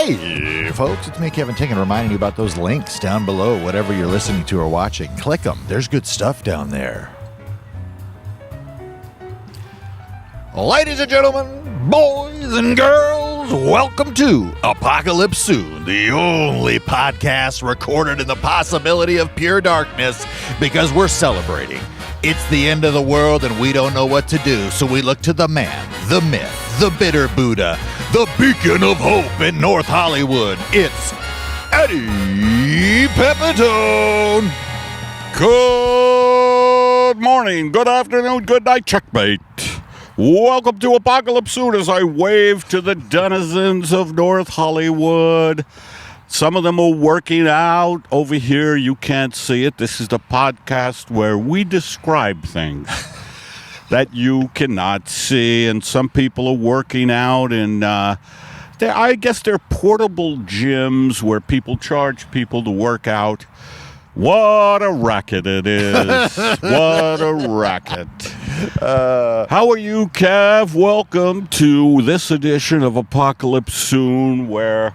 Hey, folks, it's me, Kevin Tinkin, reminding you about those links down below, whatever you're listening to or watching. Click them. There's good stuff down there. Ladies and gentlemen, boys and girls, welcome to Apocalypse Soon, the only podcast recorded in the possibility of pure darkness because we're celebrating. It's the end of the world and we don't know what to do, so we look to the man, the myth, the bitter Buddha, the beacon of hope in North Hollywood. It's Eddie Pepitone. Good morning, good afternoon, good night, checkmate. Welcome to Apocalypse Soon as I wave to the denizens of North Hollywood. Some of them are working out over here. You can't see it. This is the podcast where we describe things that you cannot see. And some people are working out in, I guess they're portable gyms where people charge people to work out. What a racket it is. What a racket. How are you, Kev? Welcome to this edition of Apocalypse Soon, where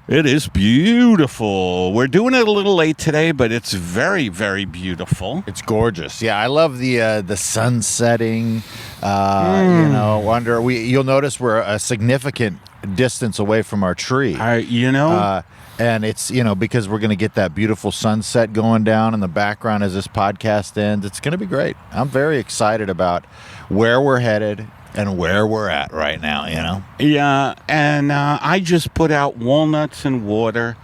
it is beautiful. We're doing it a little late today, but it's very, very beautiful. It's gorgeous. Yeah, I love the sun setting. You know, you'll notice we're a significant distance away from our tree. And it's, because we're going to get that beautiful sunset going down in the background as this podcast ends. It's going to be great. I'm very excited about where we're headed and where we're at right now, Yeah, and I just put out walnuts and water,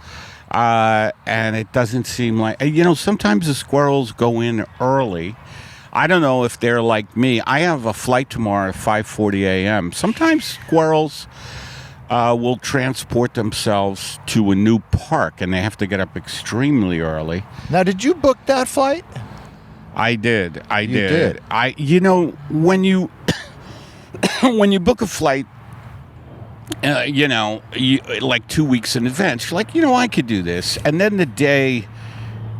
and it doesn't seem like, sometimes the squirrels go in early. I don't know if they're like me. I have a flight tomorrow at 5:40 a.m. Sometimes squirrels will transport themselves to a new park, and they have to get up extremely early. Now, did you book that flight? I did. You did. When you when you book a flight, like 2 weeks in advance, you're like, I could do this, and then the day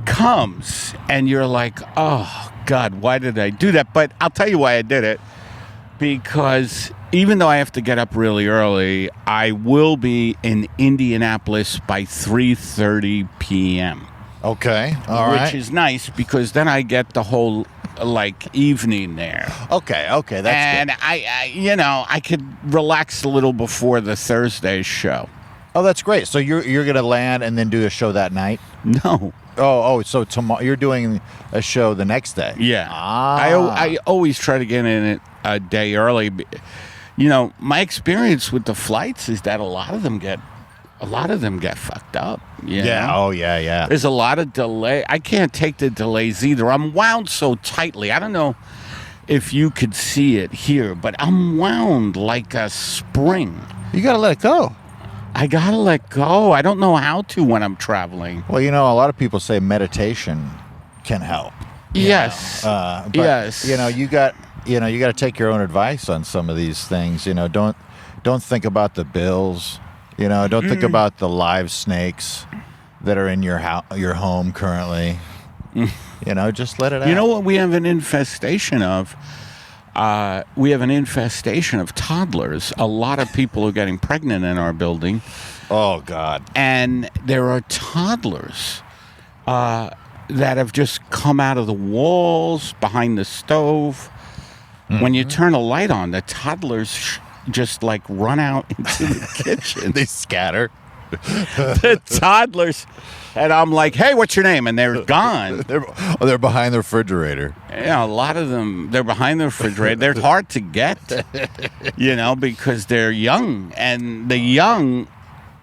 comes, and you're like, oh God, why did I do that? But I'll tell you why I did it. Because even though I have to get up really early, I will be in Indianapolis by 3:30 p.m. Okay, all right. Which is nice because then I get the whole evening there. Okay, that's good. And I could relax a little before the Thursday show. Oh, that's great. So you're going to land and then do a show that night? No. Oh, so tomorrow you're doing a show the next day? Yeah. I always try to get in it a day early. My experience with the flights is that a lot of them get fucked up. Yeah. Oh, yeah. There's a lot of delay. I can't take the delays either. I'm wound so tightly. I don't know if you could see it here, but I'm wound like a spring. You got to let it go. I got to let go. I don't know how to when I'm traveling. Well, a lot of people say meditation can help. Yes. Yes. You got to take your own advice on some of these things. Don't think about the bills. Don't think about the live snakes that are in your home currently. Just let it out. You know what we have an infestation of? We have an infestation of toddlers. A lot of people are getting pregnant in our building. Oh, God. And there are toddlers that have just come out of the walls, behind the stove. Mm-hmm. When you turn a light on, the toddlers just run out into the kitchen. They scatter. The toddlers. And I'm like, hey, what's your name? And they're gone. They're behind the refrigerator. Yeah, a lot of them, they're behind the refrigerator. They're hard to get, because they're young. And the young,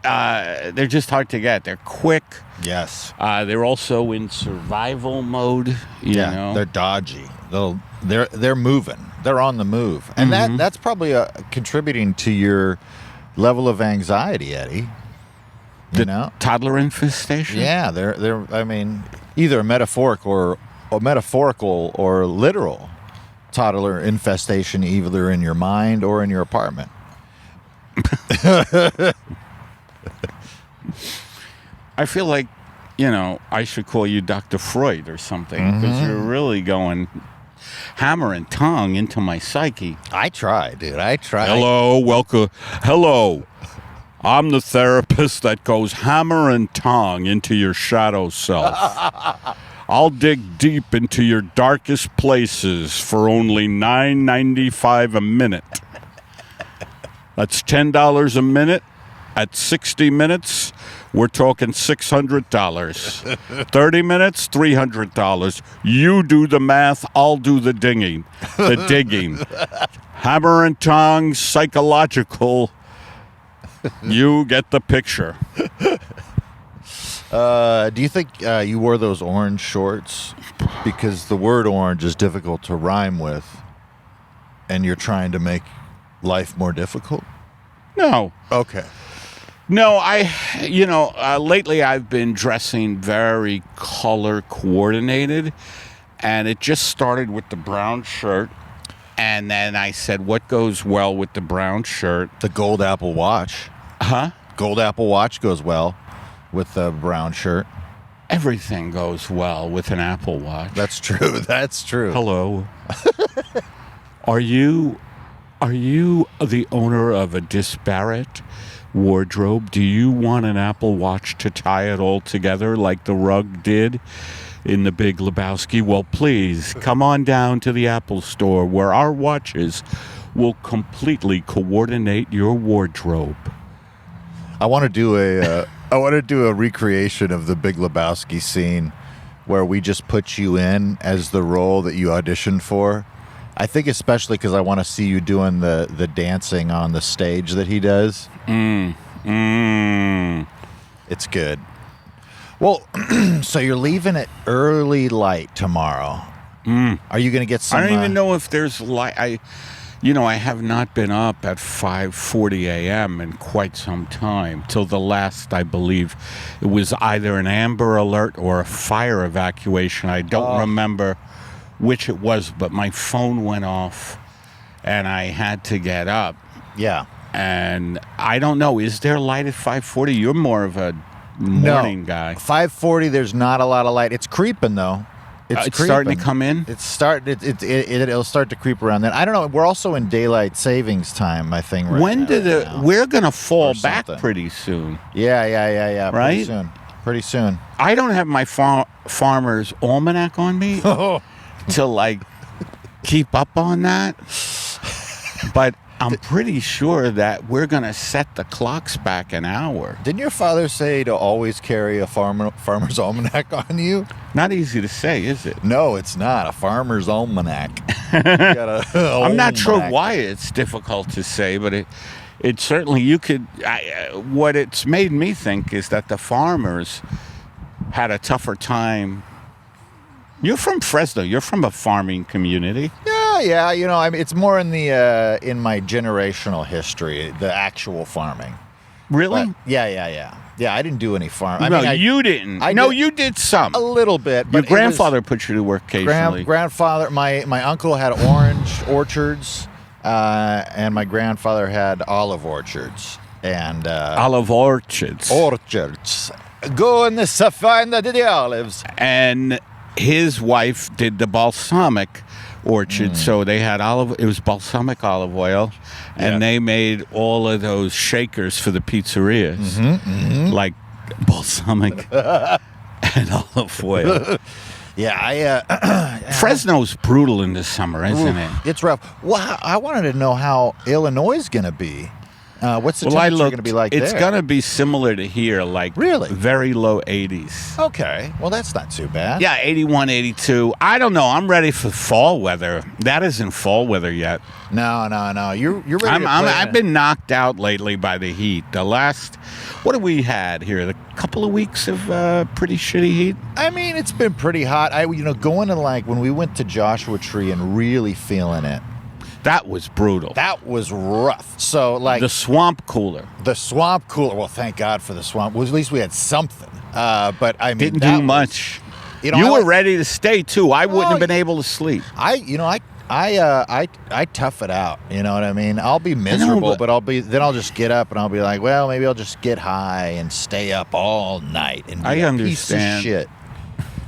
they're just hard to get. They're quick. Yes. They're also in survival mode. You know. They're dodgy. They're moving. They're on the move. And that's probably contributing to your level of anxiety, Eddie. Toddler infestation? Yeah, they're either metaphorical or literal toddler infestation, either in your mind or in your apartment. I feel like, I should call you Dr. Freud or something, because you're really going hammer and tongue into my psyche. I try, dude. I try. Hello, welcome. Hello. I'm the therapist that goes hammer and tong into your shadow self. I'll dig deep into your darkest places for only $9.95 a minute. That's $10 a minute. At 60 minutes, we're talking $600. 30 minutes, $300. You do the math, I'll do the digging. Hammer and tongs, psychological. You get the picture. Do you think you wore those orange shorts because the word orange is difficult to rhyme with, and you're trying to make life more difficult? No. Okay. No, lately I've been dressing very color coordinated, and it just started with the brown shirt, and then I said, what goes well with the brown shirt? The gold Apple Watch. Huh? Gold Apple Watch goes well with the brown shirt. Everything goes well with an Apple Watch. That's true. That's true. Hello. Are you the owner of a disparate wardrobe? Do you want an Apple Watch to tie it all together like the rug did in The Big Lebowski? Well, please come on down to the Apple store where our watches will completely coordinate your wardrobe. I want to do a recreation of the Big Lebowski scene where we just put you in as the role that you auditioned for. I think especially because I want to see you doing the dancing on the stage that he does. It's good. Well, so you're leaving at early light tomorrow. Are you going to get some... I don't even know if there's light. I have not been up at 5:40 a.m. in quite some time. Till the last, I believe, it was either an Amber Alert or a fire evacuation. I don't remember which it was, but my phone went off, and I had to get up. Yeah. And I don't know. Is there light at 5:40? You're more of a morning guy. 5:40. There's not a lot of light. It's creeping though. It's starting to come in. It'll start to creep around then. I don't know. We're also in daylight savings time, I think. We're gonna fall back pretty soon. Yeah. Right? Pretty soon. I don't have my farmer's almanac on me to keep up on that, but I'm pretty sure that we're going to set the clocks back an hour. Didn't your father say to always carry a farmer's almanac on you? Not easy to say, is it? No, it's not. A farmer's almanac. I'm not sure why it's difficult to say, but it certainly, you could... what it's made me think is that the farmers had a tougher time. You're from Fresno. You're from a farming community. Yeah. It's more in the in my generational history, the actual farming. Really? But, yeah. I didn't do any farming. You didn't. You did some. A little bit. But your grandfather put you to work occasionally. Grandfather, my uncle had orange orchards, and my grandfather had olive orchards. And olive orchards. Orchards. Go in the find the olives. And his wife did the balsamic orchard, so they had it was balsamic olive oil, and they made all of those shakers for the pizzerias, like balsamic and olive oil. Fresno's brutal in the summer, isn't it? It's rough. Well, I wanted to know how Illinois is going to be. What's the temperature going to be like It's there? going to be similar to here, really very low 80s. Okay, well that's not too bad. Yeah, 81, 82. I don't know. I'm ready for fall weather. That isn't fall weather yet. No. You're ready to play. I've been knocked out lately by the heat. What have we had here? A couple of weeks of pretty shitty heat? I mean, it's been pretty hot. Going to when we went to Joshua Tree and really feeling it. That was brutal. That was rough. So, the swamp cooler. The swamp cooler. Well, thank God for the swamp. Well, at least we had something. But I mean, didn't do much. You were ready to stay too. I wouldn't have been able to sleep. I tough it out. You know what I mean? I'll be miserable, but I'll just get up and I'll be like, well, maybe I'll just get high and stay up all night and be I understand. A piece of shit.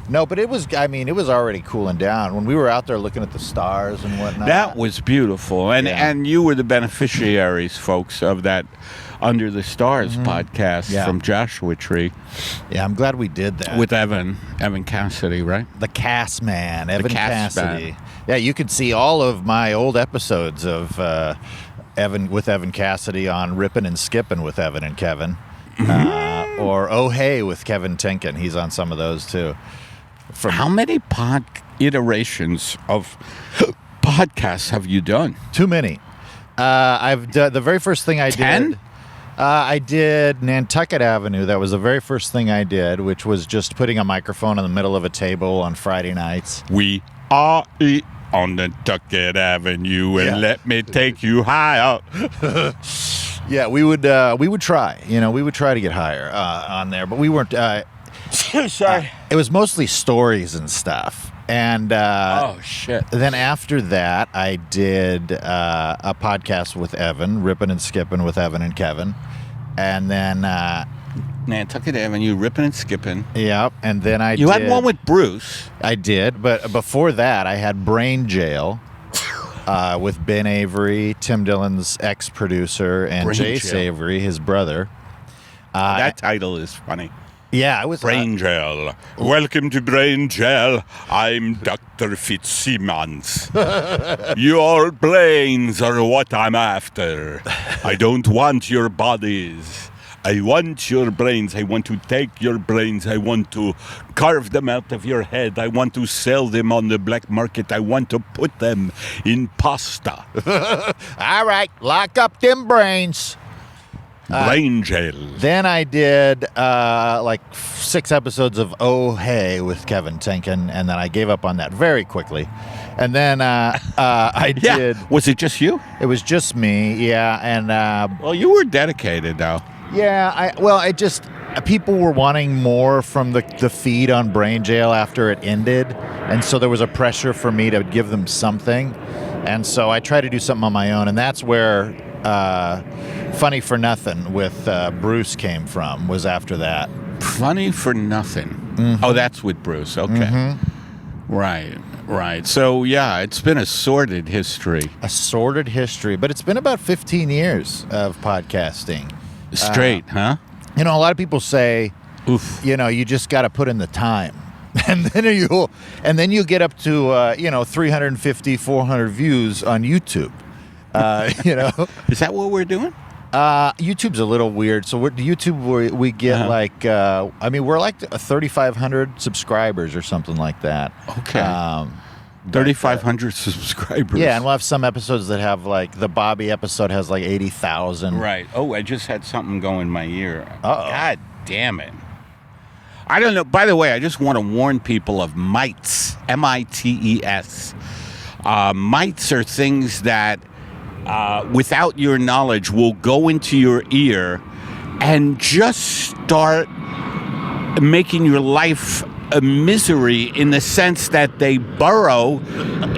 No, but it was already cooling down. When we were out there looking at the stars and whatnot. That was beautiful. And you were the beneficiaries, folks, of that Under the Stars podcast from Joshua Tree. Yeah, I'm glad we did that. With Evan Cassidy, right? The Cast Man, Evan Cassidy. Man. Yeah, you can see all of my old episodes of Evan Cassidy on Rippin' and Skippin' with Evan and Kevin. Or Oh Hey with Kevin Tinkin. He's on some of those too. How many iterations of podcasts have you done? Too many. I've done the very first thing I 10? did. I did Nantucket Avenue. That was the very first thing I did, which was just putting a microphone in the middle of a table on Friday nights. We are on Nantucket Avenue, and let me take you higher. Yeah, we would try. We would try to get higher on there, but we weren't. Sorry. It was mostly stories and stuff. And oh shit! Then after that, I did a podcast with Evan, Rippin' and Skippin' with Evan and Kevin, and then Nantucket Avenue, Rippin' and Skippin'. Yeah, and then You had one with Bruce. I did, but before that, I had Brain Jail with Ben Avery, Tim Dillon's ex-producer, and Jace Avery, his brother. That title is funny. Yeah, it was Brain Gel. Welcome to Brain Gel. I'm Dr. Fitzsimmons. Your brains are what I'm after. I don't want your bodies. I want your brains. I want to take your brains. I want to carve them out of your head. I want to sell them on the black market. I want to put them in pasta. All right, lock up them brains. Brain Jail. Then I did like 6 episodes of Oh Hey with Kevin Tinkin, and then I gave up on that very quickly. And then I did. Was it just you? It was just me, yeah. And well, you were dedicated, though. Yeah, people were wanting more from the feed on Brain Jail after it ended, and so there was a pressure for me to give them something, and so I tried to do something on my own, and that's where Funny for Nothing with Bruce came from, was after that. Funny for Nothing. Mm-hmm. Oh, that's with Bruce. Okay. Mm-hmm. Right. So, yeah, it's been a sordid history. But it's been about 15 years of podcasting. Straight, huh? A lot of people say, oof, you just got to put in the time. And then you get up to 350, 400 views on YouTube. Is that what we're doing? YouTube's a little weird. So YouTube we get we're like 3,500 subscribers or something like that. Okay. 3,500 subscribers. Yeah, and we'll have some episodes that have like the Bobby episode has like 80,000. Right. Oh, I just had something go in my ear. Uh-oh. God damn it. I don't know. By the way, I just want to warn people of mites. M-I-T-E-S. Mites are things that, without your knowledge, will go into your ear and just start making your life a misery, in the sense that they burrow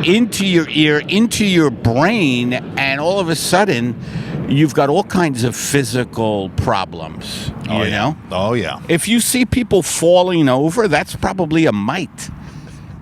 into your ear, into your brain, and all of a sudden you've got all kinds of physical problems. You know? Oh, yeah. If you see people falling over, that's probably a mite.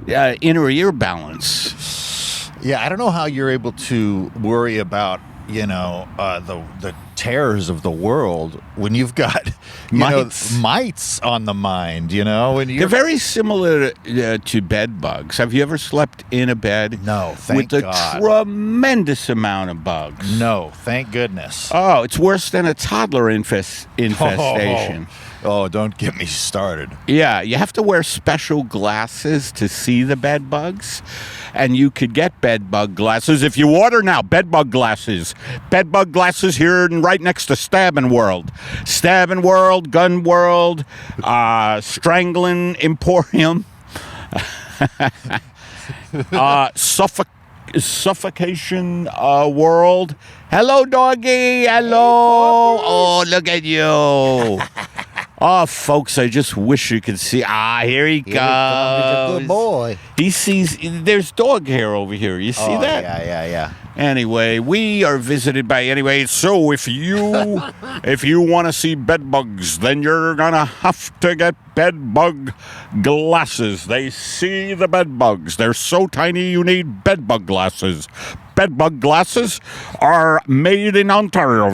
Inner ear balance. Yeah, I don't know how you're able to worry about, the terrors of the world when you've got mites on the mind, when you're... They're very similar to bed bugs. Have you ever slept in a bed? No, thank God. God. With a tremendous amount of bugs. No, thank goodness. Oh, it's worse than a toddler infestation. Oh, don't get me started. Yeah, you have to wear special glasses to see the bed bugs. And you could get bed bug glasses if you order now. Bed bug glasses. Bed bug glasses here and right next to Stabbin' World. Stabbin' World, Gun World, Strangling Emporium, Suffocation World. Hello, doggy. Hello. Oh, look at you. Oh, folks, I just wish you could see. Here he Here he comes. He's a goes. good boy. He sees, there's dog hair over here. You see that? Yeah. Anyway, we are visited by, so if you want to see bed bugs, then you're going to have to get bed bug glasses. They see the bed bugs. They're so tiny you need bed bug glasses. Bed bug glasses are made in Ontario.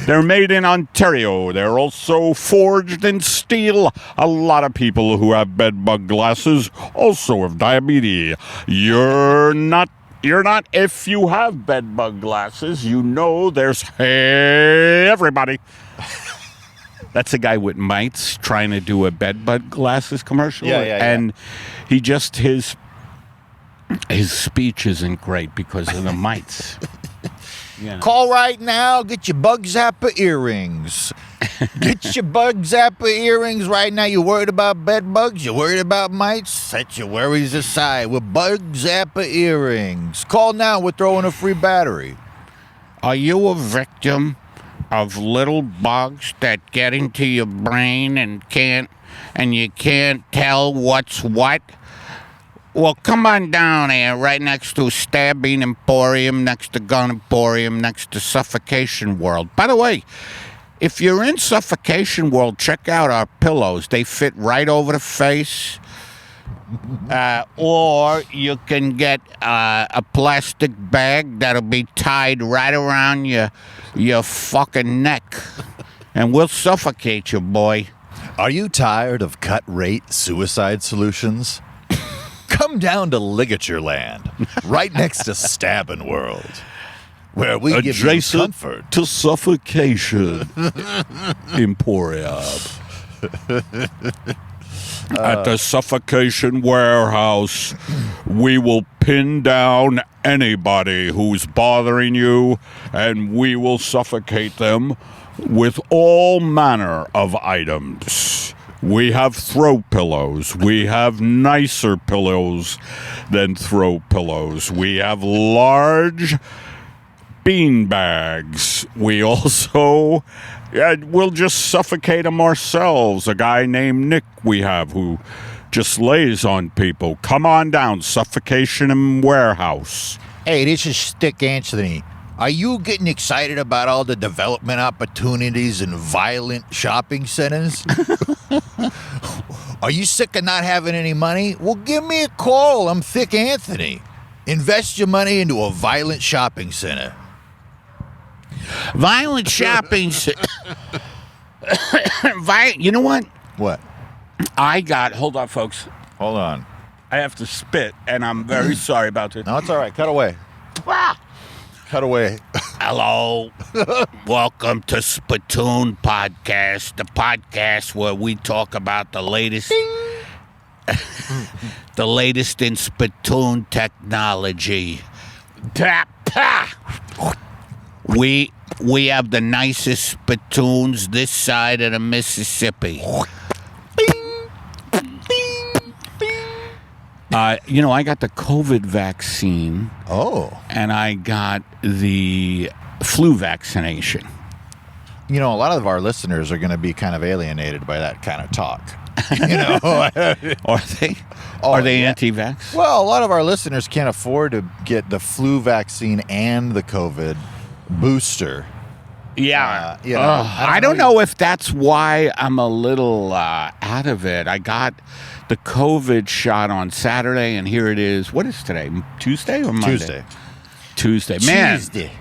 They're made in Ontario. They're also forged in steel. A lot of people who have bed bug glasses also have diabetes. You're not. If you have bed bug glasses, you know there's hey everybody. That's a guy with mites trying to do a bed bug glasses commercial. Yeah. And he just his speech isn't great because of the mites. Yeah. Call right now. Get your bug zapper earrings. Get your bug zapper earrings right now. You worried about bed bugs? You worried about mites? Set your worries aside with bug zapper earrings. Call now. We're throwing a free battery. Are you a victim of little bugs that get into your brain and you can't tell what's what? Well, come on down here, right next to Stabbing Emporium, next to Gun Emporium, next to Suffocation World. By the way, if you're in Suffocation World, check out our pillows. They fit right over the face. Or you can get a plastic bag that'll be tied right around your fucking neck. And we'll suffocate you, boy. Are you tired of cut rate suicide solutions? Come down to Ligature Land, right next to Stabbin' World, where we give you comfort. To Suffocation Emporium. At the Suffocation Warehouse, we will pin down anybody who's bothering you, and we will suffocate them with all manner of items. We have throw pillows. We have nicer pillows than throw pillows. We have large bean bags. We also we'll just suffocate them ourselves. A guy named Nick we have who just lays on people. Come on down, Suffocation Warehouse. Hey, this is Stick Anthony. Are you getting excited about all the development opportunities in violent shopping centers? Are you sick of not having any money? Well, give me a call. I'm Thick Anthony. Invest your money into a violent shopping center. Violent shopping. You know what? What? Hold on, folks. Hold on. I have to spit, and I'm very sorry about it. No, it's all right. Cut away. Cut away. Hello. Welcome to Spittoon Podcast, the podcast where we talk about the latest the latest in spittoon technology. We have the nicest spittoons this side of the Mississippi. I got the COVID vaccine. Oh. And I got the flu vaccination. A lot of our listeners are going to be kind of alienated by that kind of talk. Are they? Are they anti-vax? Well, a lot of our listeners can't afford to get the flu vaccine and the COVID booster. Yeah. I don't know if that's why I'm a little out of it. I got the COVID shot on Saturday, and here it is. What is today? Tuesday or Monday? Tuesday. Man. Tuesday.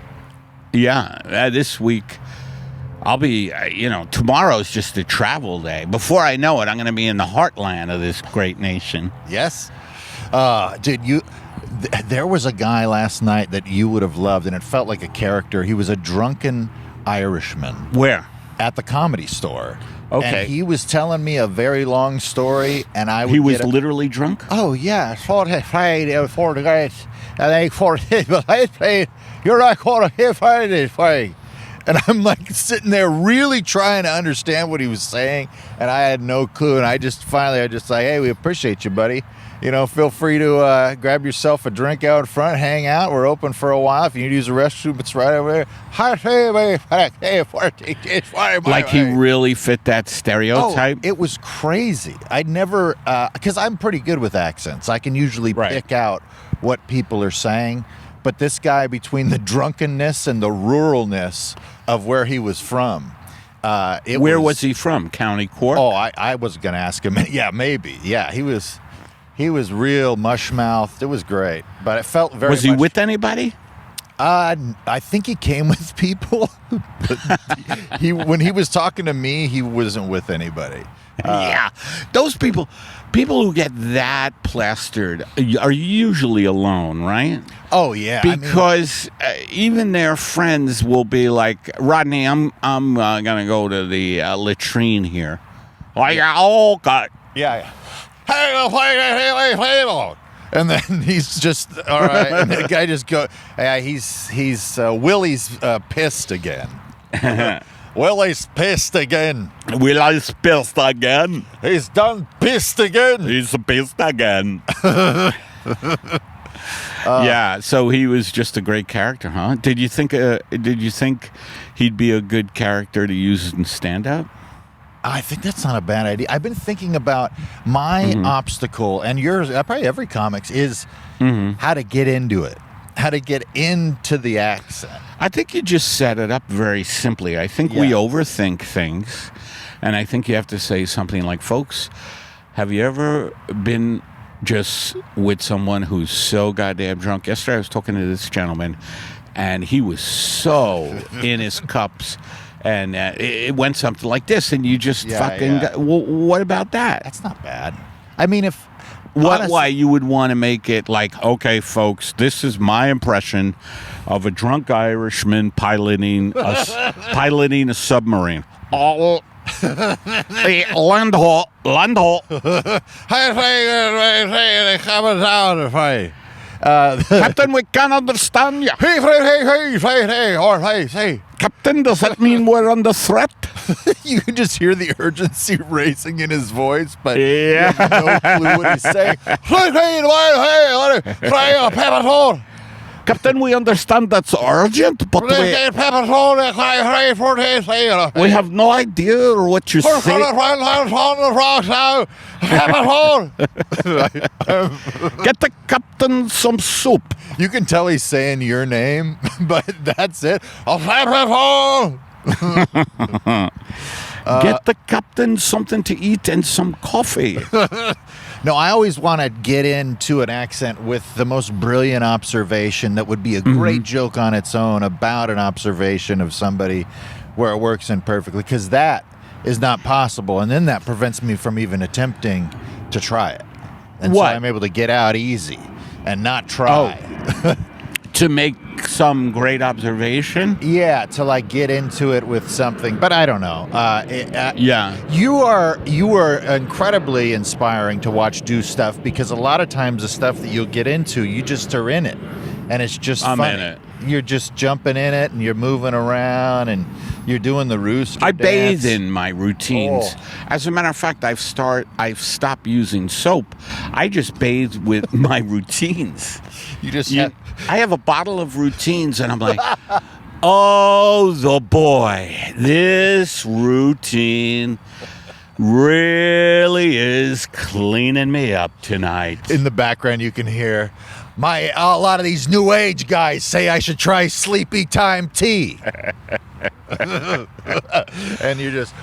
Yeah. This week, I'll be, tomorrow's just a travel day. Before I know it, I'm going to be in the heartland of this great nation. Yes. Dude, there was a guy last night that you would have loved, and it felt like a character. He was a drunken Irishman. Where? At the Comedy Store. Okay. And he was telling me a very long story, and I would He was literally drunk? Oh, yeah. For the guys. You're not going to Friday. And I'm like sitting there really trying to understand what he was saying, and I had no clue. And I just like, hey, we appreciate you, buddy. Feel free to grab yourself a drink out front, hang out. We're open for a while. If you need to use the restroom, it's right over there. Like he really fit that stereotype? Oh, it was crazy. I'd never, because I'm pretty good with accents. I can usually pick out what people are saying. But this guy, between the drunkenness and the ruralness of where he was from, where was he from? County Cork? Oh, I was going to ask him. Yeah, maybe. Yeah, he was real mush-mouthed. It was great, but it felt very. Was he with anybody? I think he came with people. When he was talking to me, he wasn't with anybody. Yeah, those people who get that plastered are usually alone, right? Oh yeah, because even their friends will be like, Rodney, I'm gonna go to the latrine here. Oh God. Yeah. And then he's just all right. And the guy just go. He's Willie's pissed again. Willie's pissed again. Willie's pissed again. He's done pissed again. He's pissed again. Yeah, so he was just a great character, huh? Did you think he'd be a good character to use in stand-up? I think that's not a bad idea. I've been thinking about my obstacle, and yours, probably every comic's, is how to get into it, how to get into the accent. I think you just set it up very simply. I think we overthink things, and I think you have to say something like, folks, have you ever been just with someone who's so goddamn drunk? Yesterday I was talking to this gentleman, and he was so in his cups. And it went something like this, and you just Well, what about that? That's not bad. I mean, if why you would want to make it like, okay, folks, this is my impression of a drunk Irishman piloting a submarine. Oh, land ho. Captain, we can't understand you. Hey. Captain, does that mean we're under threat? You can just hear the urgency racing in his voice, but you have no clue what he's saying. Captain, we understand that's urgent, but we have no idea what you say. Get the captain some soup. You can tell he's saying your name, but that's it. Get the captain something to eat and some coffee. No, I always want to get into an accent with the most brilliant observation that would be a great joke on its own about an observation of somebody where it works in perfectly, because that is not possible. And then that prevents me from even attempting to try it. And so I'm able to get out easy and not try. To make some great observation? Yeah, to like get into it with something. But I don't know. Yeah. You are incredibly inspiring to watch do stuff, because a lot of times the stuff that you'll get into, you just are in it. And it's just I'm funny. in it. You're just jumping in it, and you're moving around, and you're doing the rooster I dance. bathe in my routines. Oh. As a matter of fact, I've stopped using soap. I just bathe with my routines. I have a bottle of routines, and I'm like, oh, the boy, this routine really is cleaning me up tonight. In the background, you can hear a lot of these new age guys say I should try sleepy time tea. And you're just,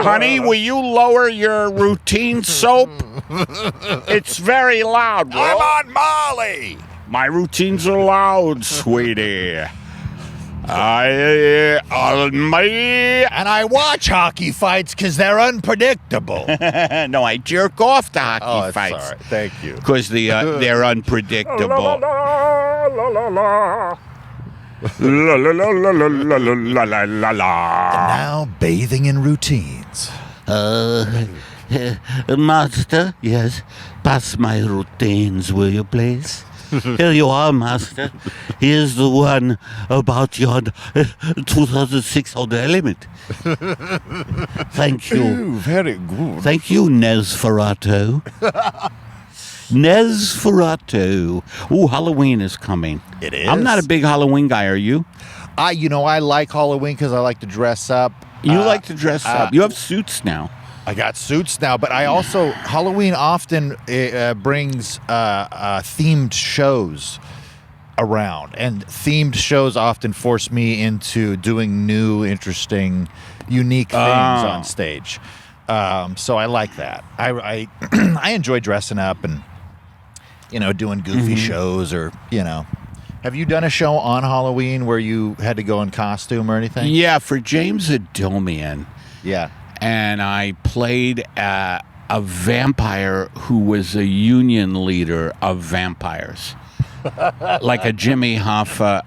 honey, will you lower your routine soap? It's very loud, bro. I'm on Molly. My routines are loud, sweetie. And I watch hockey fights because they're unpredictable. No, I jerk off to hockey fights. All right. Thank you. Because they're unpredictable. And now bathing in routines. Master, yes, pass my routines, will you please? Here you are, master. Here's the one about your 2006 Honda Element. Thank you. Ooh, very good. Thank you, Nesferatu. Nesferatu. Ooh, Halloween is coming. It is. I'm not a big Halloween guy, are you? I like Halloween because I like to dress up. You like to dress up. You have suits now. I got suits now, but I also Halloween often brings themed shows around, and themed shows often force me into doing new, interesting, unique things on stage. So I like that. I I enjoy dressing up and doing goofy shows or Have you done a show on Halloween where you had to go in costume or anything? Yeah, for James Adomian. Yeah. And I played a vampire who was a union leader of vampires. Like a Jimmy Hoffa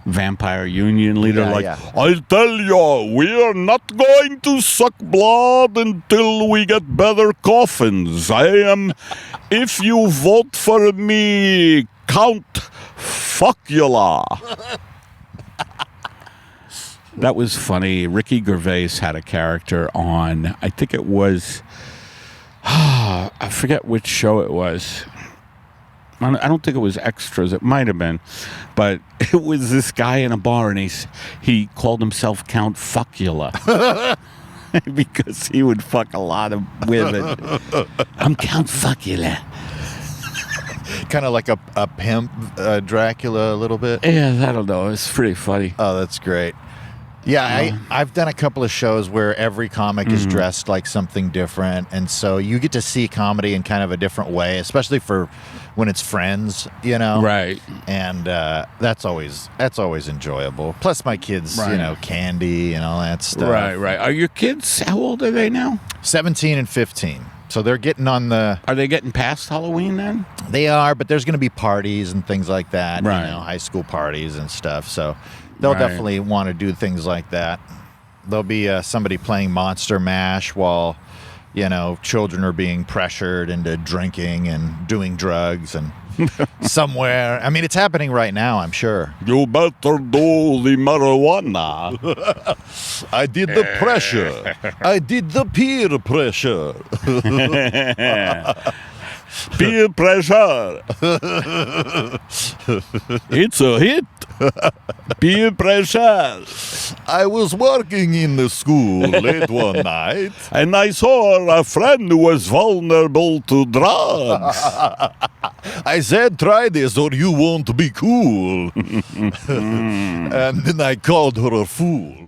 vampire union leader. I tell you, we are not going to suck blood until we get better coffins. If you vote for me, Count Fuckula. That was funny. Ricky Gervais had a character on, I think it was, I forget which show it was. I don't think it was Extras. It might have been. But it was this guy in a bar, and he called himself Count Fuckula. Because he would fuck a lot of women. I'm Count Fuckula. Kind of like a pimp Dracula a little bit. Yeah, I don't know. It's pretty funny. Oh, that's great. Yeah, I've done a couple of shows where every comic is dressed like something different, and so you get to see comedy in kind of a different way, especially for when it's friends, Right. And that's always enjoyable. Plus, my kids, candy and all that stuff. Right. Are your kids? How old are they now? 17 and 15. So they're getting on the... Are they getting past Halloween then? They are, but there's going to be parties and things like that. Right. High school parties and stuff. So they'll definitely want to do things like that. There'll be somebody playing Monster Mash while, children are being pressured into drinking and doing drugs and somewhere. I mean, it's happening right now, I'm sure. You better do the marijuana. I did the pressure. I did the peer pressure. Peer pressure. It's a hit. Peer pressure. I was working in the school late one night, and I saw a friend who was vulnerable to drugs. I said, try this or you won't be cool. And then I called her a fool.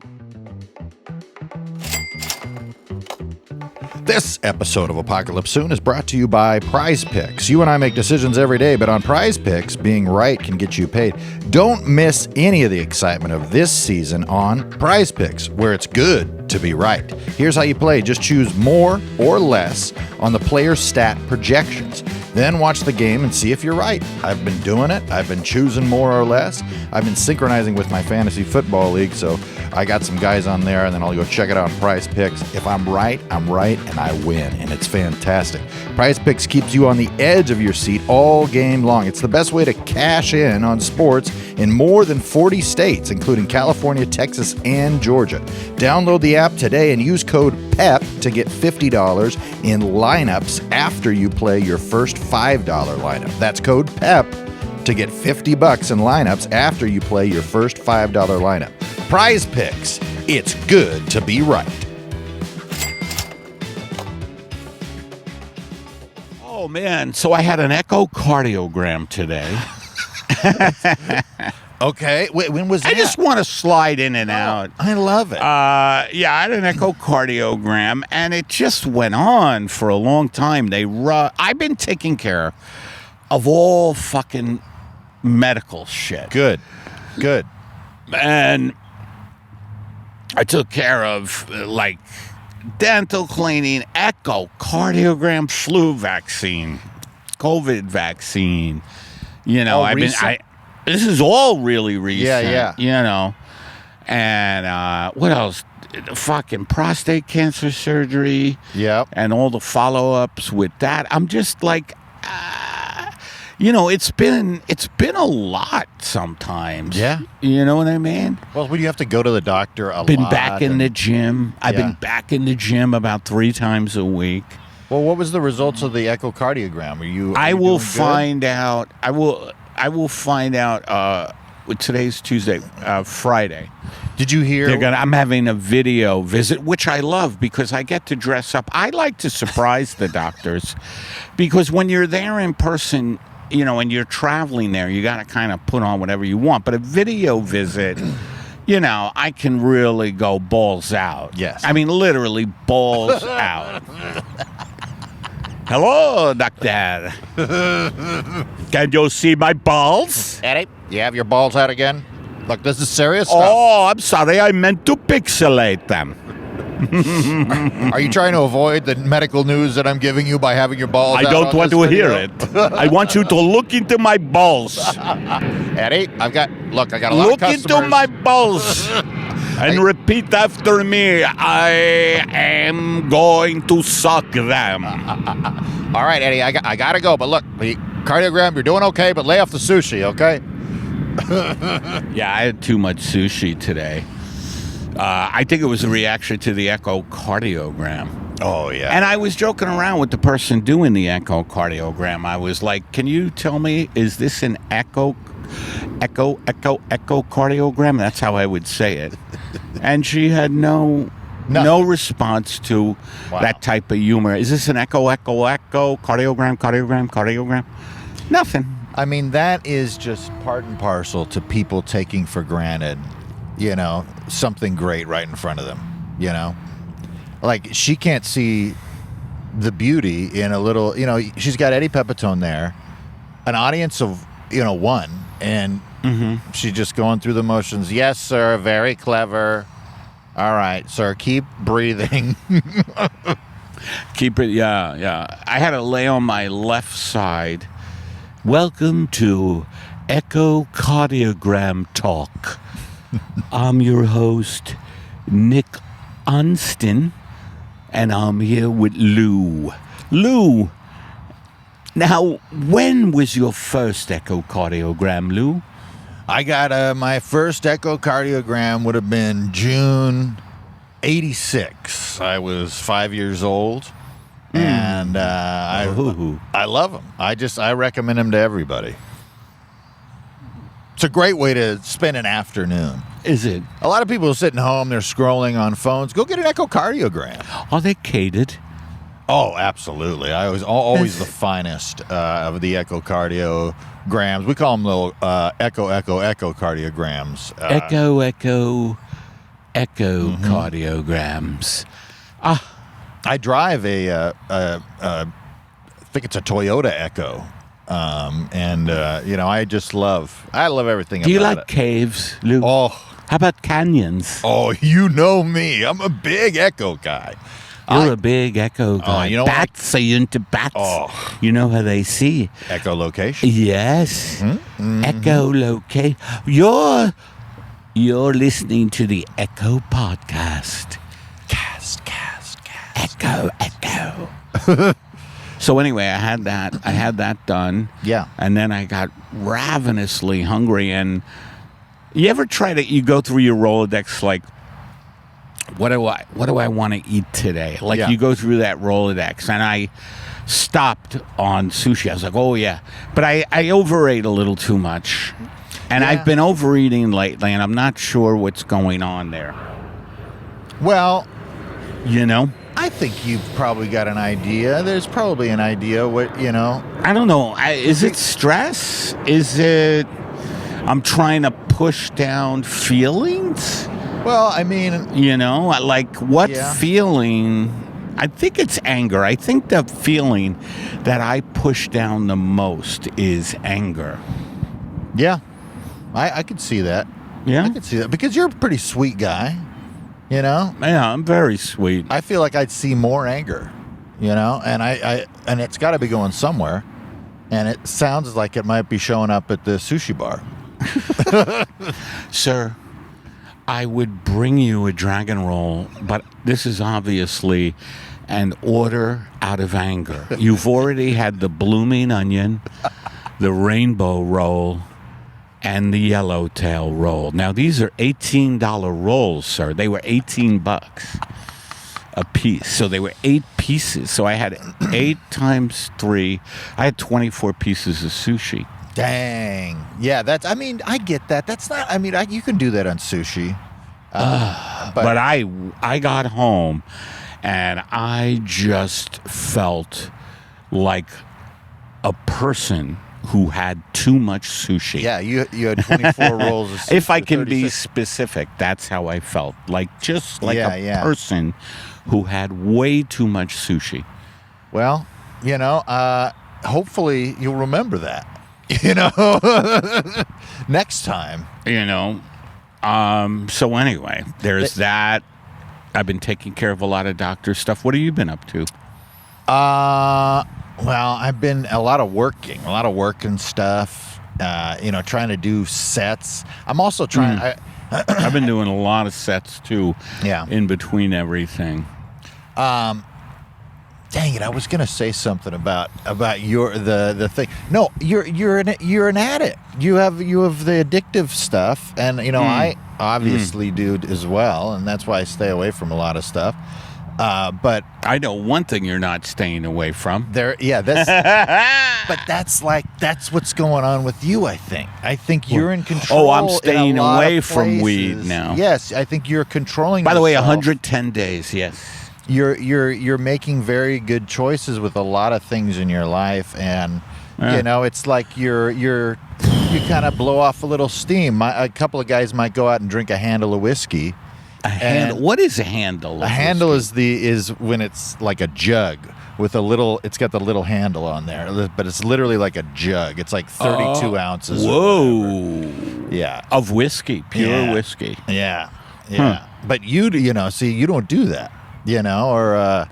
This episode of Apocalypse Soon is brought to you by Prize Picks. You and I make decisions every day, but on Prize Picks, being right can get you paid. Don't miss any of the excitement of this season on Prize Picks, where it's good to be right. Here's how you play. Just choose more or less on the player's stat projections. Then watch the game and see if you're right. I've been doing it. I've been choosing more or less. I've been synchronizing with my fantasy football league, so I got some guys on there, and then I'll go check it out on Prize Picks. If I'm right, and I win, and it's fantastic. Prize Picks keeps you on the edge of your seat all game long. It's the best way to cash in on sports in more than 40 states, including California, Texas, and Georgia. Download the app today and use code PEP to get $50 in lineups after you play your first $5 lineup. That's code PEP to get $50 in lineups after you play your first $5 lineup. Prize Picks. It's good to be right. Oh, man. So I had an echocardiogram today. Okay. Wait, when was that? I just want to slide in and out. I love it. Yeah, I had an echocardiogram, and it just went on for a long time. I've been taking care of all fucking medical shit. Good. And I took care of, dental cleaning, echocardiogram, flu vaccine, COVID vaccine. This is all really recent. Yeah. And what else? Fucking prostate cancer surgery. Yep. And all the follow-ups with that. I'm just it's been a lot sometimes. Yeah. You know what I mean? Well, when you have to go to the doctor a lot. Been back in the gym. I've been back in the gym about 3 times a week. Well, what was the results of the echocardiogram? I will find out. I will find out. Today's Tuesday, Friday. Did you hear? I'm having a video visit, which I love because I get to dress up. I like to surprise the doctors because when you're there in person, and you're traveling there, you got to kind of put on whatever you want. But a video visit, I can really go balls out. Yes. I mean, literally balls out. Hello, doctor. Can you see my balls? Eddie, you have your balls out again? Look, this is serious stuff. Oh, I'm sorry. I meant to pixelate them. Are you trying to avoid the medical news that I'm giving you by having your balls out? I don't want to hear it. I want you to look into my balls. Eddie, I got a lot of customers. Look into my balls. And repeat after me. I am going to suck them. All right, Eddie, I got to go. But look, the cardiogram, you're doing okay, but lay off the sushi, okay? Yeah, I had too much sushi today. I think it was a reaction to the echocardiogram. Oh, yeah. And I was joking around with the person doing the echocardiogram. I was like, can you tell me, is this an echocardiogram? That's how I would say it. And she had no response to that type of humor. Is this an cardiogram? Nothing. I mean, that is just part and parcel to people taking for granted, something great right in front of them, Like, she can't see the beauty in a little, she's got Eddie Pepitone there, an audience of, 1, and she's just going through the motions. Yes, sir, very clever. All right, sir, keep breathing. Keep it, yeah. I had to lay on my left side. Welcome to Echocardiogram Talk. I'm your host, Nick Onston, and I'm here with Lou. Lou, now, when was your first echocardiogram, Lou? I got my first echocardiogram would have been June 86. I was 5 years old, and I love him. I recommend him to everybody. It's a great way to spend an afternoon. Is it? A lot of people are sitting home, they're scrolling on phones. Go get an echocardiogram. Are they catered? Oh, absolutely. I was always the finest of the echocardiograms. We call them little echocardiograms. Echocardiograms. I drive I think it's a Toyota Echo. I love everything about it. Do you like caves, Lou? Oh. How about canyons? Oh, you know me. I'm a big echo guy. You're a big echo guy. Bats, are you into bats? Oh. You know how they see? Echolocation. Yes. Mm-hmm. Echolocate. You're listening to the Echo Podcast. Cast. Echo. So anyway, I had that done. Yeah. And then I got ravenously hungry. And you ever you go through your Rolodex like, what do I want to eat today? Like, you go through that Rolodex, and I stopped on sushi. I was like, oh yeah, but I overate a little too much, and I've been overeating lately, and I'm not sure what's going on there. Well, I think you've probably got an idea. There's probably an idea what. I don't know. Is it stress? Is it I'm trying to push down feelings? Well, I mean... like what feeling... I think it's anger. I think the feeling that I push down the most is anger. Yeah. I could see that. Yeah? I could see that. Because you're a pretty sweet guy, Yeah, I'm very sweet. I feel like I'd see more anger, And it's got to be going somewhere. And it sounds like it might be showing up at the sushi bar. Sir... I would bring you a dragon roll, but this is obviously an order out of anger. You've already had the blooming onion. the rainbow roll, and the yellowtail roll. Now, these are $18 rolls, sir. They were $18 a piece. So they were 8 pieces. So I had 8 times 3. I had 24 pieces of sushi. Dang. Yeah, I get that. That's not, you can do that on sushi. But I got home and I just felt like a person who had too much sushi. Yeah, you had 24 rolls of sushi. If I can be specific, that's how I felt. Just like a person who had way too much sushi. Well, hopefully you'll remember that. Next time. So anyway, there's that. I've been taking care of a lot of doctor stuff. What have you been up to? Well, I've been a lot of working stuff, trying to do sets. I'm also trying... I've been doing a lot of sets, too, in between everything. Dang it, I was going to say something about the thing. No, you're an addict. You have the addictive stuff, and, I obviously do as well, and that's why I stay away from a lot of stuff. But I know one thing you're not staying away from. But that's what's going on with you, I think. I think you're in control. Oh, I'm staying away from weed now. Yes, I think you're controlling By the way, yourself. 110 days, yes. You're making very good choices with a lot of things in your life, and it's like you kind of blow off a little steam. A couple of guys might go out and drink a handle of whiskey. What is a handle? A handle is when it's like a jug with a little. It's got the little handle on there, but it's literally like a jug. It's like 32 ounces. Whoa! Yeah, of whiskey, pure whiskey. Yeah. But you don't do that, or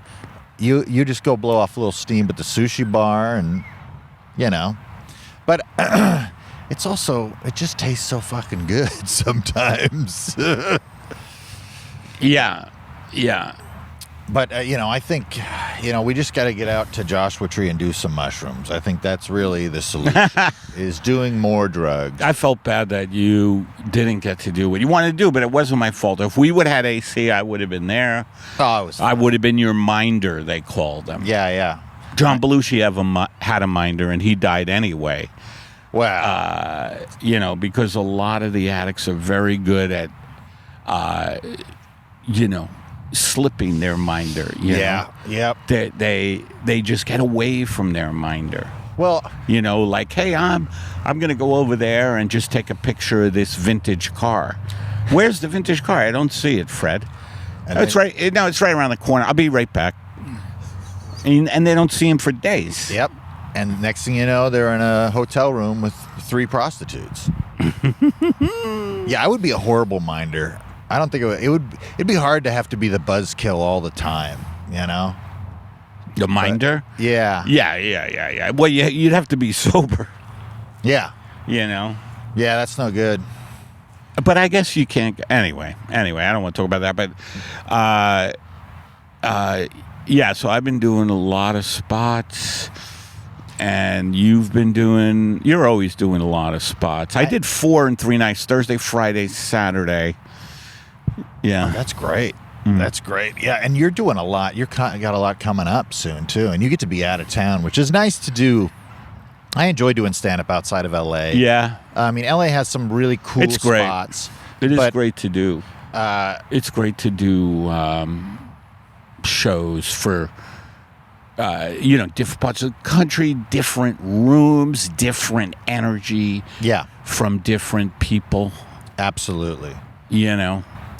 you just go blow off a little steam at the sushi bar, and but it just tastes so fucking good sometimes. Yeah. But, I think, we just got to get out to Joshua Tree and do some mushrooms. I think that's really the solution, is doing more drugs. I felt bad that you didn't get to do what you wanted to do, but it wasn't my fault. If we would have had AC, I would have been there. Oh, I would have been your minder, they called them. Yeah. John Belushi had a minder, and he died anyway. Wow. Because a lot of the addicts are very good at, slipping their minder. Yeah. Yep. They just get away from their minder. Well, like, hey, I'm going to go over there and just take a picture of this vintage car. Where's the vintage car? I don't see it, Fred. It's right around the corner. I'll be right back. And they don't see him for days. Yep. And next thing you know, they're in a hotel room with 3 prostitutes. Yeah, I would be a horrible minder. I don't think it'd be hard to have to be the buzzkill all the time, The minder? But, yeah. Yeah. Well, you'd have to be sober. Yeah. Yeah, that's no good. But I guess you can't. Anyway, I don't want to talk about that. But, so I've been doing a lot of spots. And you're always doing a lot of spots. I did 4 in 3 nights, Thursday, Friday, Saturday. Yeah. Oh, that's great. That's great. Yeah, and you're doing a lot. You're got a lot coming up soon, too. And you get to be out of town, which is nice to do. I enjoy doing stand-up outside of L.A. Yeah. L.A. has some really cool spots. It is great to do. It's great to do shows for... different parts of the country, different rooms, different energy. Yeah. From different people. Absolutely.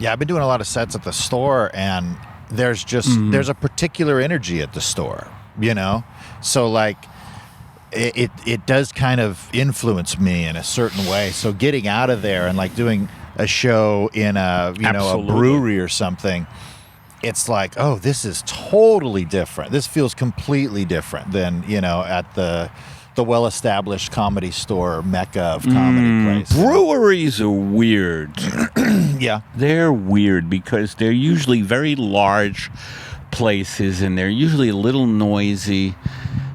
Yeah, I've been doing a lot of sets at the store, and there's a particular energy at the store, So, like, it does kind of influence me in a certain way. So getting out of there and, like, doing a show in a brewery or something, it's like, oh, this is totally different. This feels completely different than, at the well-established comedy store mecca of comedy place. Breweries are weird. Yeah. They're weird because they're usually very large places, and they're usually a little noisy,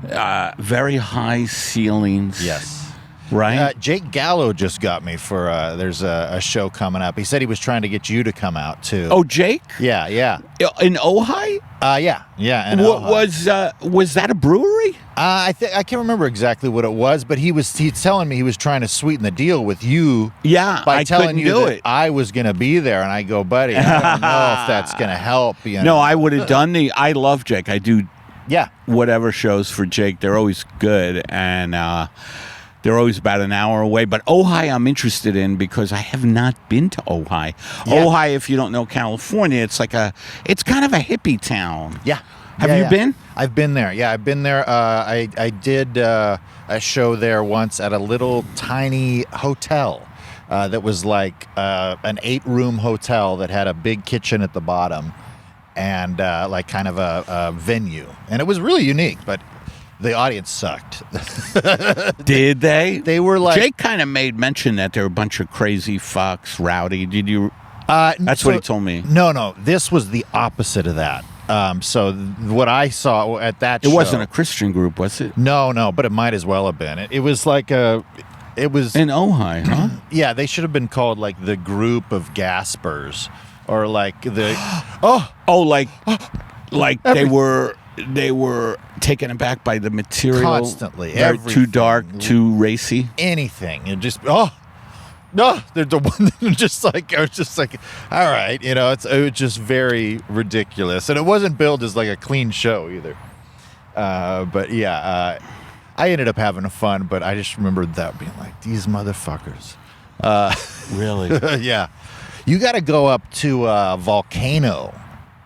very high ceilings. Yes. right? Jake Gallo just got me for there's a show coming up. He said he was trying to get you to come out too. Oh, Jake? Yeah. In Ojai? Yeah. In What Ojai. was that a brewery? I can't remember exactly what it was, but he's telling me he was trying to sweeten the deal with you. Yeah, by I telling couldn't you do that it. I was going to be there, and I go, buddy, I don't know if that's going to help. You know? No, I would have done I love Jake. I do Yeah. whatever shows for Jake. They're always good, and they're always about an hour away. But Ojai I'm interested in because I have not been to Ojai. Yeah. Ojai, if you don't know California, it's kind of a hippie town. Yeah. Have you been? I've been there. Yeah, I've been there. I did a show there once at a little tiny hotel that was like an 8-room hotel that had a big kitchen at the bottom and like kind of a venue. And it was really unique, but the audience sucked. Did they? They were like... Jake kind of made mention that there were a bunch of crazy fucks, rowdy. Did you... That's what he told me. No. This was the opposite of that. So what I saw at that show... It wasn't a Christian group, was it? No, but it might as well have been. It was like it was... In Ojai, huh? Yeah, they should have been called like the group of Gaspers or like the... like they were taken aback by the material. Constantly. They're too dark, too racy. Anything. And just... No, they're the one that just like I was just like, all right, it was just very ridiculous, and it wasn't billed as like a clean show either. But yeah, I ended up having fun, but I just remembered that being like these motherfuckers. Really? Yeah, you got to go up to Volcano,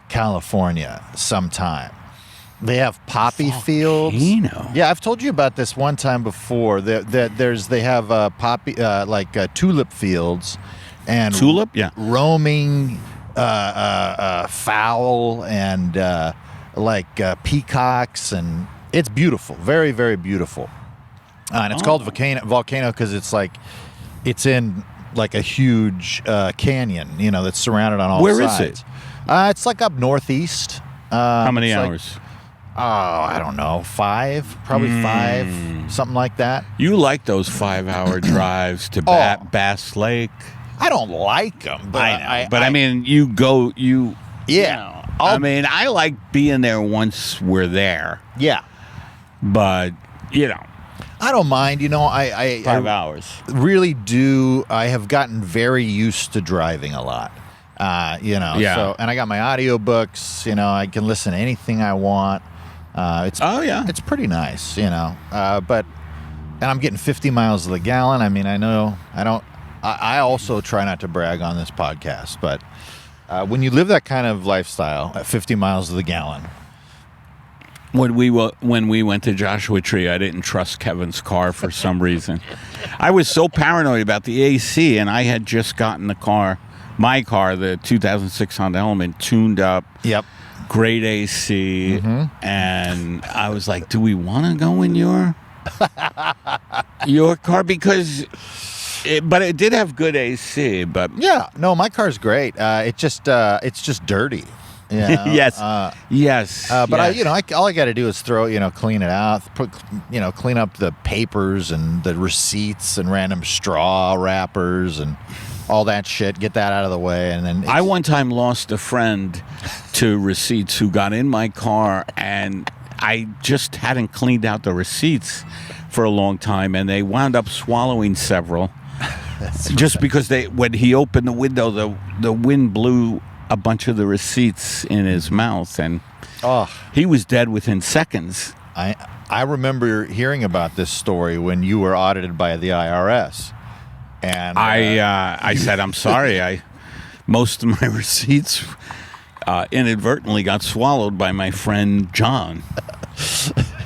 California, sometime. They have poppy fields. Yeah, I've told you about this one time before. They have poppy tulip fields and tulip, yeah, roaming fowl and peacocks, and it's beautiful, very very beautiful. And it's called Volcano because it's in like a huge canyon, that's surrounded on all sides. Where is it? It's like up northeast. How many hours? I don't know, 5, probably 5, something like that. You like those 5-hour drives to Bass Lake? I don't like them, but I mean, you go. Yeah. I like being there once we're there. Yeah. But I don't mind. 5 hours. Really do. I have gotten very used to driving a lot. Yeah. So, and I got my audiobooks. I can listen to anything I want. It's pretty nice. But I'm getting 50 miles to the gallon. I mean, I also try not to brag on this podcast, but when you live that kind of lifestyle at 50 miles to the gallon. When we went to Joshua Tree, I didn't trust Kevin's car for some reason. I was so paranoid about the AC, and I had just gotten my car, the 2006 Honda Element, tuned up. Yep. Great AC, and I was like, "Do we want to go in your car?" Because, but it did have good AC. But yeah, no, my car's great. It's just dirty. Yes. Yes. But yes. all I got to do is clean it out, clean up the papers and the receipts and random straw wrappers and all that shit. Get that out of the way, and then I one time lost a friend to receipts who got in my car, and I just hadn't cleaned out the receipts for a long time, and they wound up swallowing several. Just because when he opened the window, the wind blew a bunch of the receipts in his mouth, and he was dead within seconds. I remember hearing about this story when you were audited by the IRS, and I said, I'm sorry, most of my receipts inadvertently got swallowed by my friend John.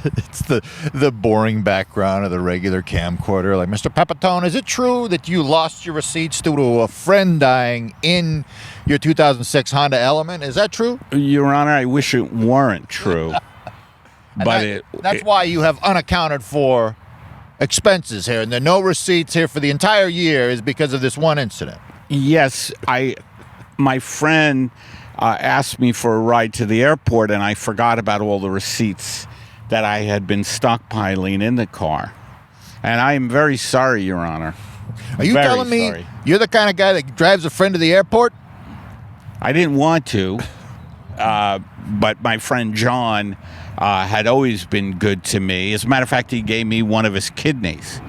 It's the boring background of the regular camcorder. Like, Mr. Pepitone, is it true that you lost your receipts due to a friend dying in your 2006 Honda Element? Is that true? Your Honor, I wish it weren't true. But that's why you have unaccounted for expenses here, and there are no receipts here for the entire year is because of this one incident. Yes, my friend asked me for a ride to the airport, and I forgot about all the receipts that I had been stockpiling in the car. And I am very sorry, Your Honor. Are you Very telling me sorry. you're the kind of guy that drives a friend to the airport? I didn't want to, but my friend John had always been good to me. As a matter of fact, he gave me one of his kidneys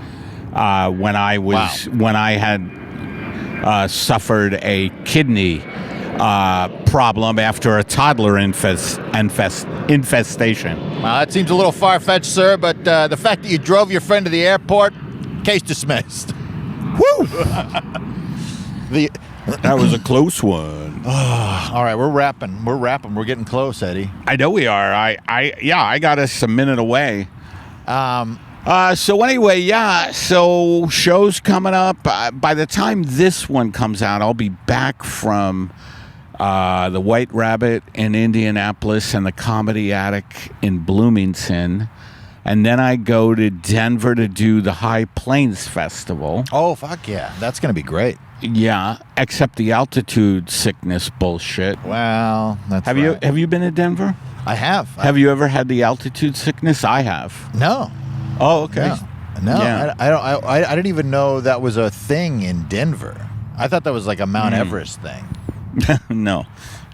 when I had suffered a kidney problem after a toddler infestation. Well, that seems a little far-fetched, sir, but the fact that you drove your friend to the airport, case dismissed. Woo! That was a close one. All right, we're wrapping. We're getting close, Eddie. I know we are. I got us a minute away. So anyway, so shows coming up. By the time this one comes out, I'll be back from the White Rabbit in Indianapolis and the Comedy Attic in Bloomington. And then I go to Denver to do the High Plains Festival. Oh, fuck yeah. That's going to be great. Yeah, except the altitude sickness bullshit. Well, that's Have you been to Denver? I have. Have you ever had the altitude sickness? I have. No. Oh, okay. No. Yeah. I didn't even know that was a thing in Denver. I thought that was like a Mount Everest thing. No.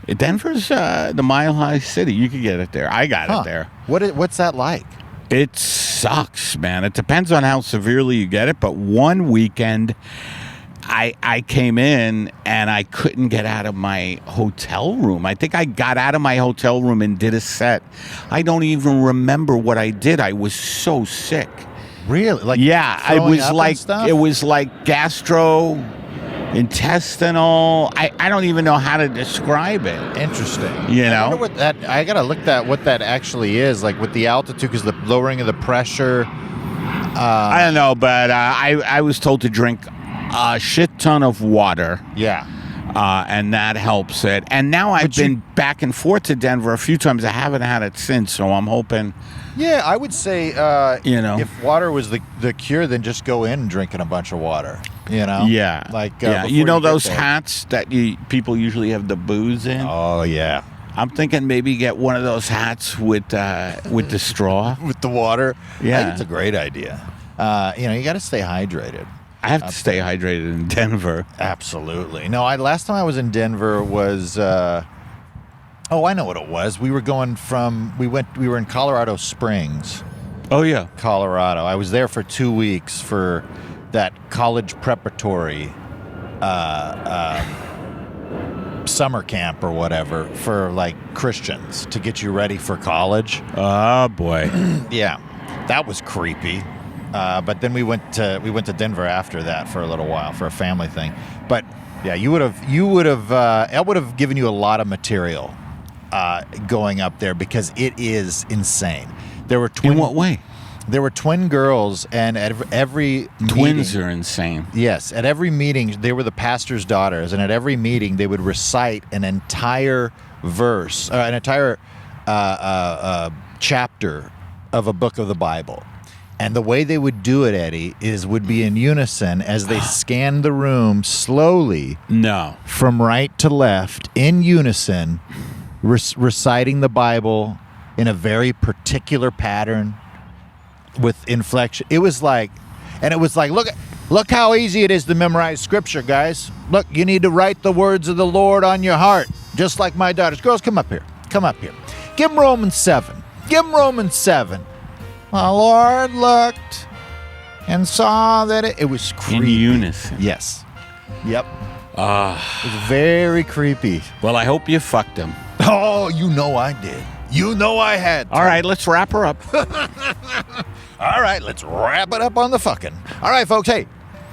Denver's the mile-high city. You could get it there. I got it there. What's that like? It sucks, man. It depends on how severely you get it, but one weekend I came in and I couldn't get out of my hotel room. I think I got out of my hotel room and did a set. I don't even remember what I did. I was so sick. Really? Like It was like gastrointestinal. I don't even know how to describe it. Interesting. I wonder I gotta look at what that actually is, like with the altitude, because the lowering of the pressure. I don't know, but I was told to drink a shit ton of water. Yeah. And that helps it. And now I've been back and forth to Denver a few times. I haven't had it since, so I'm hoping. Yeah, I would say, if water was the cure, then just go in and drinking a bunch of water. Yeah. Those hats that people usually have the booze in. Oh yeah. I'm thinking maybe get one of those hats with the straw. With the water. Yeah, I think it's a great idea. You got to stay hydrated. I have to stay hydrated in Denver. Absolutely. No, last time I was in Denver was. I know what it was. We were in Colorado Springs. Oh yeah, Colorado. I was there for 2 weeks for that college preparatory summer camp or whatever for like Christians to get you ready for college. Oh boy. Yeah, that was creepy. But then we went to Denver after that for a little while for a family thing. But yeah, I would have given you a lot of material going up there because it is insane. There were In what way? There were twin girls, and at every twins meeting, are insane. Yes, at every meeting they were the pastor's daughters, and at every meeting they would recite an entire verse, an entire chapter of a book of the Bible. And the way they would do it, Eddie, would be in unison as they scanned the room slowly. No. From right to left, in unison, reciting the Bible in a very particular pattern with inflection. It was like, look how easy it is to memorize scripture, guys. Look, you need to write the words of the Lord on your heart, just like my daughters. Girls, come up here. Give them Romans 7. The Lord looked and saw that it was creepy. In unison. Yes. Yep. It was very creepy. Well, I hope you fucked him. Oh, you know I did. You know I had to. All right, let's wrap her up. All right, let's wrap it up on the fucking. All right, folks. Hey,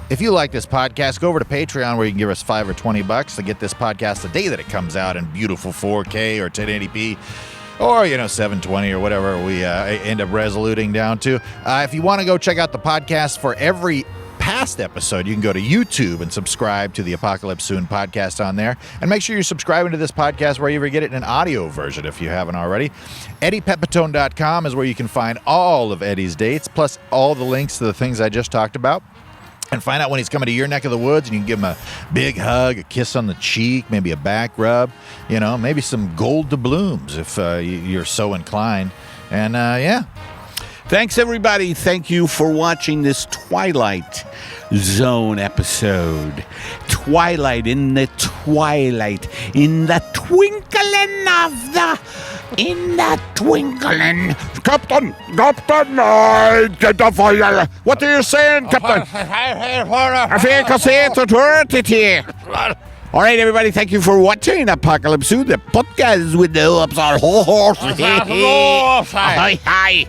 if you like this podcast, go over to Patreon where you can give us $5 or $20 to get this podcast the day that it comes out in beautiful 4K or 1080p. Or, 720 or whatever we end up resoluting down to. If you want to go check out the podcast for every past episode, you can go to YouTube and subscribe to the Apocalypse Soon podcast on there. And make sure you're subscribing to this podcast where you ever get it in an audio version if you haven't already. EddiePepitone.com is where you can find all of Eddie's dates, plus all the links to the things I just talked about. And find out when he's coming to your neck of the woods, and you can give him a big hug, a kiss on the cheek, maybe a back rub, maybe some gold doubloons if you're so inclined. And, yeah. Thanks, everybody. Thank you for watching this Twilight Zone episode. Twilight, in the twilight, in the twinkling of the... In the twinkling... Captain! Get the fire! What are you saying, Captain? I think I say it to All right, everybody, thank you for watching Apocalypse Zoo, the podcast with the ups our horse. Hi.